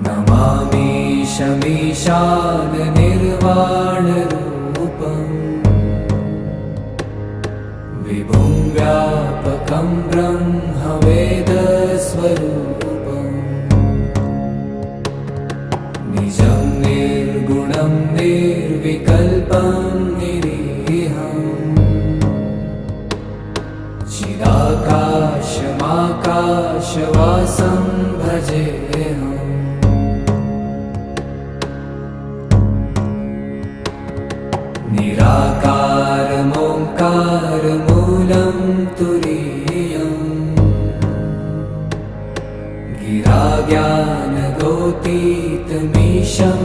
नमामीशमीशाननिर्वाणरूपम् विभुं व्यापकं ब्रह्मवेदस्वरूपम् निजं निर्गुणं निर्विकल्पं निरीहम् चिदाकाशमाकाशवासं भजेऽहम् निराकारमोङ्कारमूलं तुरीयम् गिराज्ञानगोतीतमीशं